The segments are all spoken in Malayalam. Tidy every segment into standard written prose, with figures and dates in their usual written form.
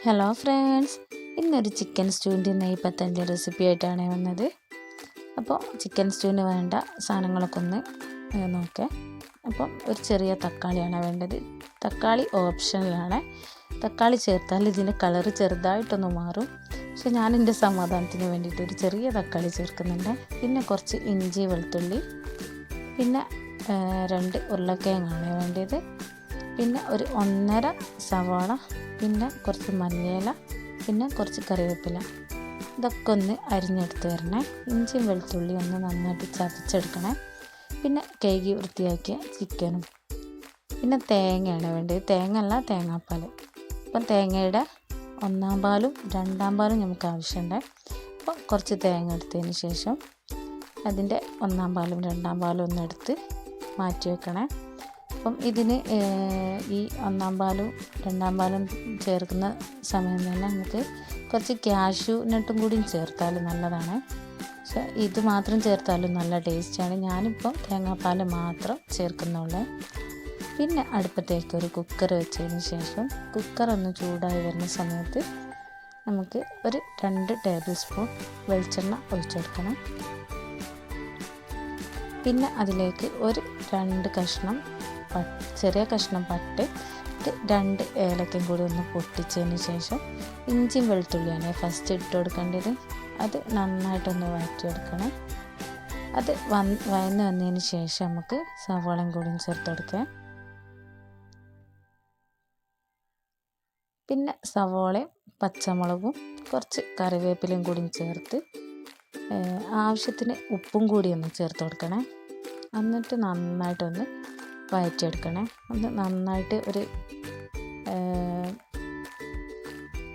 ഹലോ ഫ്രണ്ട്സ്, ഇന്നൊരു ചിക്കൻ സ്റ്റൂവിൻ്റെ നെയ്പ്പത്തൻ്റെ റെസിപ്പി ആയിട്ടാണ് വന്നത്. അപ്പോൾ ചിക്കൻ സ്റ്റൂവിന് വേണ്ട സാധനങ്ങളൊക്കെ ഒന്ന് നോക്കാം. അപ്പം ഒരു ചെറിയ തക്കാളിയാണ് വേണ്ടത്. തക്കാളി ഓപ്ഷണലാണ്. തക്കാളി ചേർത്താൽ ഇതിൻ്റെ കളറ് ചെറുതായിട്ടൊന്ന് മാറും. പക്ഷെ ഞാൻ എൻ്റെ സമാധാനത്തിന് വേണ്ടിയിട്ട് ഒരു ചെറിയ തക്കാളി ചേർക്കുന്നുണ്ട്. പിന്നെ കുറച്ച് ഇഞ്ചി വെളുത്തുള്ളി, പിന്നെ 2 ഉരുളക്കിഴങ്ങാണ് വേണ്ടത്. പിന്നെ ഒരു 1.5 സവാള, പിന്നെ കുറച്ച് മല്ലിയില, പിന്നെ കുറച്ച് കറിവേപ്പില. ഇതൊക്കെ ഒന്ന് അരിഞ്ഞെടുത്ത് വരണേ. ഇഞ്ചിയും വെളുത്തുള്ളി ഒന്ന് നന്നായിട്ട് ചതച്ചെടുക്കണേ. പിന്നെ കഴുകി വൃത്തിയാക്കിയ ചിക്കനും, പിന്നെ തേങ്ങയാണ് വേണ്ടത്. തേങ്ങ അല്ല, തേങ്ങാപ്പാൽ. അപ്പം തേങ്ങയുടെ 1-ാം പാലും 2-ാം പാലും നമുക്ക് ആവശ്യമുണ്ട്. അപ്പോൾ കുറച്ച് തേങ്ങ എടുത്തതിന് ശേഷം അതിൻ്റെ 1-ാം പാലും 2-ാം പാലും ഒന്ന് എടുത്ത് മാറ്റി വെക്കണേ. അപ്പം ഇതിന് ഈ 1-ാം പാലും 2-ാം പാലും ചേർക്കുന്ന സമയം തന്നെ നമുക്ക് കുറച്ച് കാഷ്യൂ നട്ടും കൂടിയും ചേർത്താൽ നല്ലതാണ്. പക്ഷേ ഇത് മാത്രം ചേർത്താലും നല്ല ടേസ്റ്റാണ്. ഞാനിപ്പം തേങ്ങാപ്പാൽ മാത്രം ചേർക്കുന്നുള്ളൂ. പിന്നെ അടുപ്പത്തേക്ക് ഒരു കുക്കർ വെച്ചതിന് ശേഷം കുക്കർ ഒന്ന് ചൂടായി വരുന്ന സമയത്ത് നമുക്ക് ഒരു 2 ടേബിൾ സ്പൂൺ വെളിച്ചെണ്ണ ഒഴിച്ചെടുക്കണം. പിന്നെ അതിലേക്ക് ഒരു 2 കഷ്ണം ചെറിയ കഷ്ണം പട്ട്, 2 ഏലക്കയും കൂടി ഒന്ന് പൊട്ടിച്ചതിന് ശേഷം ഇഞ്ചിയും വെളുത്തുള്ളിയാണ് ഫസ്റ്റ് ഇട്ട് കൊടുക്കേണ്ടത്. അത് നന്നായിട്ടൊന്ന് വഴറ്റിയെടുക്കണം. അത് വഴന്ന് വന്നതിന് ശേഷം നമുക്ക് സവാളയും കൂടി ചേർത്ത് കൊടുക്കാം. പിന്നെ സവാളയും പച്ചമുളകും കുറച്ച് കറിവേപ്പിലയും കൂടി ചേർത്ത് ആവശ്യത്തിന് ഉപ്പും കൂടി ഒന്ന് ചേർത്ത് കൊടുക്കണേ. എന്നിട്ട് നന്നായിട്ടൊന്ന് വഴറ്റിയെടുക്കണേ. ഒന്ന് നന്നായിട്ട് ഒരു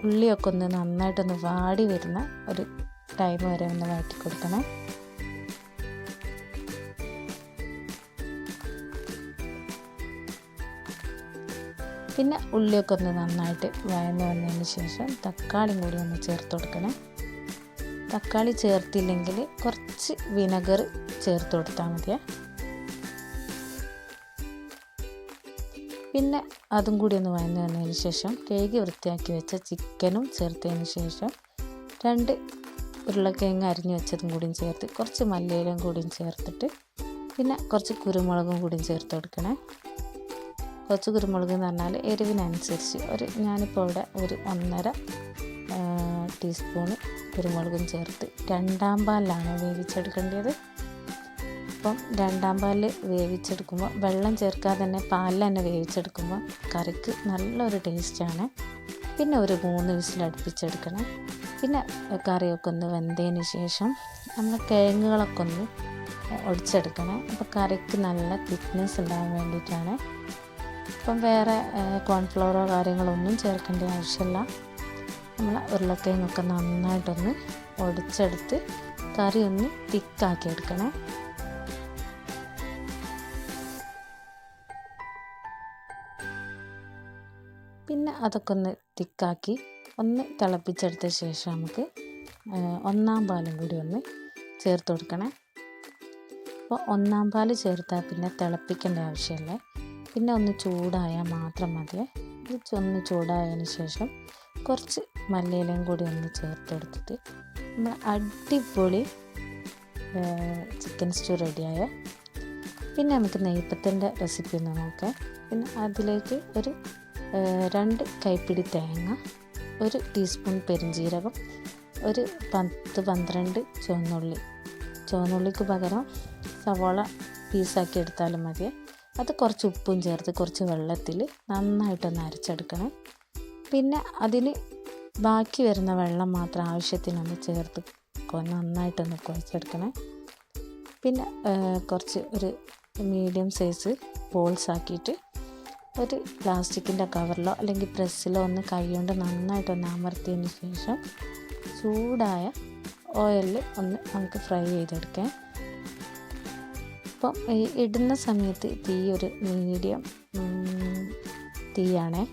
ഉള്ളിയൊക്കെ ഒന്ന് നന്നായിട്ടൊന്ന് വാടി വരുന്ന ഒരു ടൈം വരെ ഒന്ന് വഴറ്റി കൊടുക്കണേ. പിന്നെ ഉള്ളിയൊക്കെ ഒന്ന് നന്നായിട്ട് വഴന്ന് വന്നതിന് ശേഷം തക്കാളിയും കൂടി ഒന്ന് ചേർത്ത് കൊടുക്കണേ. തക്കാളി ചേർത്തില്ലെങ്കിൽ കുറച്ച് വിനെഗർ ചേർത്ത് കൊടുത്താൽ മതിയേ. പിന്നെ അതും കൂടി ഒന്ന് വഴന്ന് വന്നതിന് ശേഷം കഴുകി വൃത്തിയാക്കി വെച്ച ചിക്കനും ചേർത്തതിന് ശേഷം 2 ഉരുളക്കിഴങ്ങ് അരിഞ്ഞ് വെച്ചതും കൂടിയും ചേർത്ത് കുറച്ച് മല്ലിയിലയും കൂടിയും ചേർത്തിട്ട് പിന്നെ കുറച്ച് കുരുമുളകും കൂടിയും ചേർത്ത് കൊടുക്കണേ. കുറച്ച് കുരുമുളക് എന്ന് പറഞ്ഞാൽ എരിവിനനുസരിച്ച് ഞാനിപ്പോൾ ഇവിടെ ഒരു 1.5 ടീസ്പൂണ് കുരുമുളകും ചേർത്ത് 2-ാം പാലിലാണ് വേവിച്ചെടുക്കേണ്ടത്. അപ്പം 2-ാം പാലിൽ വേവിച്ചെടുക്കുമ്പോൾ വെള്ളം ചേർക്കാതെ തന്നെ പാലിൽ തന്നെ വേവിച്ചെടുക്കുമ്പോൾ കറിക്ക് നല്ലൊരു ടേസ്റ്റാണ്. പിന്നെ ഒരു 3 വിസിൽ അടുപ്പിച്ചെടുക്കണം. പിന്നെ കറിയൊക്കെ ഒന്ന് വെന്തതിന് ശേഷം നമ്മൾ കിഴങ്ങുകളൊക്കെ ഒന്ന് ഒടിച്ചെടുക്കണം. അപ്പോൾ കറിക്ക് നല്ല തിക്നെസ് ഉണ്ടാകാൻ വേണ്ടിയിട്ടാണ്. അപ്പം വേറെ കോൺഫ്ലവറോ കാര്യങ്ങളൊന്നും ചേർക്കേണ്ട ആവശ്യമില്ല. നമ്മൾ ഉരുളക്കിഴങ്ങൊക്കെ നന്നായിട്ടൊന്ന് ഒടിച്ചെടുത്ത് കറി ഒന്ന് തിക്കാക്കി എടുക്കണം. പിന്നെ അതൊക്കെ ഒന്ന് തിക്കാക്കി ഒന്ന് തിളപ്പിച്ചെടുത്ത ശേഷം നമുക്ക് 1-ാം പാലും കൂടി ഒന്ന് ചേർത്ത് കൊടുക്കണേ. അപ്പോൾ 1-ാം പാല് ചേർത്താൽ പിന്നെ തിളപ്പിക്കേണ്ട ആവശ്യമില്ല. പിന്നെ ഒന്ന് ചൂടായാൽ മാത്രം മതിയേ. ഒന്ന് ചൂടായതിന് ശേഷം കുറച്ച് മല്ലിയിലയും കൂടി ഒന്ന് ചേർത്ത് കൊടുത്തിട്ട് നമ്മൾ അടിപൊളി ചിക്കൻ സ്റ്റൂ റെഡിയായ. പിന്നെ നമുക്ക് നെയ്പ്പത്തിൻ്റെ റെസിപ്പി ഒന്ന് നോക്കാം. പിന്നെ അതിലേക്ക് ഒരു 2 കൈപ്പിടി തേങ്ങ, 1 ടീസ്പൂൺ പെരുംജീരകം, ഒരു 10-12 ചുവന്നുള്ളിക്ക് പകരം സവാള പീസാക്കി എടുത്താലും മതിയേ. അത് കുറച്ച് ഉപ്പും ചേർത്ത് കുറച്ച് വെള്ളത്തിൽ നന്നായിട്ടൊന്ന് അരച്ചെടുക്കണം. പിന്നെ അതിന് ബാക്കി വരുന്ന വെള്ളം മാത്രം ആവശ്യത്തിനൊന്ന് ചേർത്ത് നന്നായിട്ടൊന്ന് കുഴച്ചെടുക്കണം. പിന്നെ കുറച്ച് ഒരു മീഡിയം സൈസ് ബോൾസ് ആക്കിയിട്ട് ഒരു പ്ലാസ്റ്റിക്കിൻ്റെ കവറിലോ അല്ലെങ്കിൽ പ്രസ്സിലോ ഒന്ന് കൈകൊണ്ട് നന്നായിട്ടൊന്ന് അമർത്തിയതിന് ശേഷം ചൂടായ ഓയിലിൽ ഒന്ന് നമുക്ക് ഫ്രൈ ചെയ്തെടുക്കാം. അപ്പം ഇടുന്ന സമയത്ത് തീ ഒരു മീഡിയം തീയാണേ.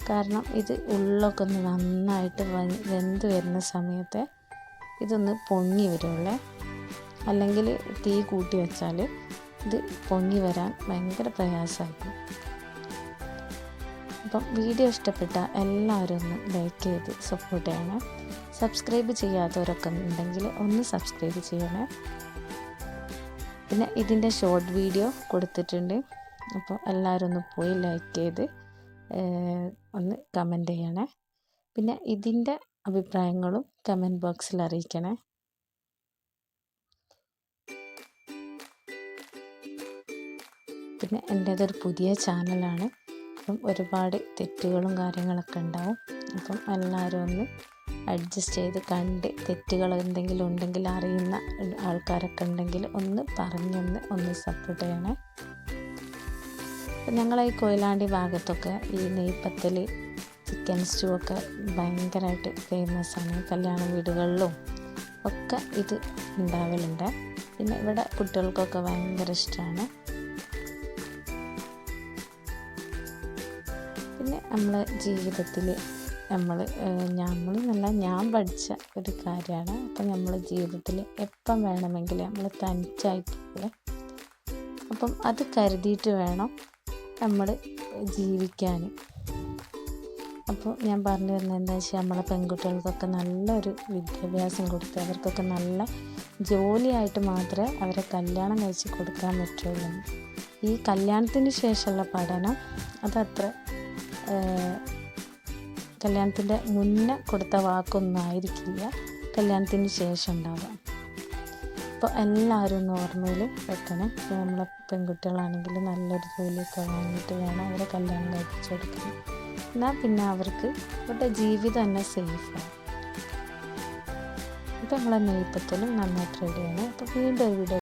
കാരണം ഇത് ഉള്ളൊക്കെ ഒന്ന് നന്നായിട്ട് വെന്ത് വരുന്ന സമയത്ത് ഇതൊന്ന് പൊങ്ങി വരുള്ളേ. അല്ലെങ്കിൽ തീ കൂട്ടി വെച്ചാൽ ഇത് പൊങ്ങി വരാൻ ഭയങ്കര പ്രയാസമായിരിക്കും. അപ്പം വീഡിയോ ഇഷ്ടപ്പെട്ട എല്ലാവരും ഒന്ന് ലൈക്ക് ചെയ്ത് സപ്പോർട്ട് ചെയ്യണേ. സബ്സ്ക്രൈബ് ചെയ്യാത്തവരൊക്കെ ഉണ്ടെങ്കിൽ ഒന്ന് സബ്സ്ക്രൈബ് ചെയ്യണേ. പിന്നെ ഇതിൻ്റെ ഷോർട്ട് വീഡിയോ കൊടുത്തിട്ടുണ്ട്. അപ്പോൾ എല്ലാവരും ഒന്ന് പോയി ലൈക്ക് ചെയ്ത് ഒന്ന് കമൻറ്റ് ചെയ്യണേ. പിന്നെ ഇതിൻ്റെ അഭിപ്രായങ്ങളും കമൻറ്റ് ബോക്സിൽ അറിയിക്കണേ. പിന്നെ എൻ്റേതൊരു പുതിയ ചാനലാണ്. അപ്പം ഒരുപാട് തെറ്റുകളും കാര്യങ്ങളൊക്കെ ഉണ്ടാവും. അപ്പം എല്ലാവരും ഒന്ന് അഡ്ജസ്റ്റ് ചെയ്ത് കണ്ട് തെറ്റുകൾ എന്തെങ്കിലും ഉണ്ടെങ്കിൽ അറിയുന്ന ആൾക്കാരൊക്കെ ഉണ്ടെങ്കിൽ ഒന്ന് പറഞ്ഞൊന്ന് സപ്പോർട്ട് ചെയ്യണേ. അപ്പം ഞങ്ങളെ ഈ കൊയിലാണ്ടി ഭാഗത്തൊക്കെ ഈ നെയ്പത്തൽ ചിക്കൻ സ്റ്റൂ ഒക്കെ ഭയങ്കരമായിട്ട് ഫേമസ് ആണ്. കല്യാണ വീടുകളിലും ഒക്കെ ഇത് ഉണ്ടാവലുണ്ട്. പിന്നെ ഇവിടെ കുട്ടികൾക്കൊക്കെ ഭയങ്കര ഇഷ്ടമാണ്. പിന്നെ നമ്മളെ ജീവിതത്തിൽ ഞാൻ പഠിച്ച ഒരു കാര്യമാണ്. അപ്പം നമ്മൾ ജീവിതത്തിൽ എപ്പം വേണമെങ്കിലും നമ്മൾ തനിച്ചായിട്ടില്ല. അപ്പം അത് കരുതിയിട്ട് വേണം നമ്മൾ ജീവിക്കാൻ. അപ്പോൾ ഞാൻ പറഞ്ഞു തരുന്നത് എന്താ വെച്ചാൽ നമ്മളെ പെൺകുട്ടികൾക്കൊക്കെ നല്ലൊരു വിദ്യാഭ്യാസം കൊടുത്ത് അവർക്കൊക്കെ നല്ല ജോലിയായിട്ട് മാത്രമേ അവരെ കല്യാണം കഴിച്ച് കൊടുക്കാൻ പറ്റുള്ളൂ. ഈ കല്യാണത്തിന് ശേഷമുള്ള പഠനം അതത്ര കല്യാണത്തിൻ്റെ മുന്നേ കൊടുത്ത വാക്കൊന്നും ആയിരിക്കില്ല കല്യാണത്തിന് ശേഷം ഉണ്ടാവുക. അപ്പോൾ എല്ലാവരും ഒന്ന് ഓർമ്മയിൽ വെക്കണേ. ഇപ്പോൾ നമ്മളെ പെൺകുട്ടികളാണെങ്കിൽ നല്ലൊരു ജോലിയൊക്കെ വാങ്ങിയിട്ട് വേണം അവരെ കല്യാണം കഴിപ്പിച്ച് കൊടുക്കണം. എന്നാൽ പിന്നെ അവർക്ക് അവരുടെ ജീവിതം തന്നെ സേഫാണ്. ഇപ്പോൾ നമ്മളെ നെയ്പത്തലും നന്നായിട്ട് റെഡിയാണ്. അപ്പോൾ വീണ്ടും ഒരു വീഡിയോ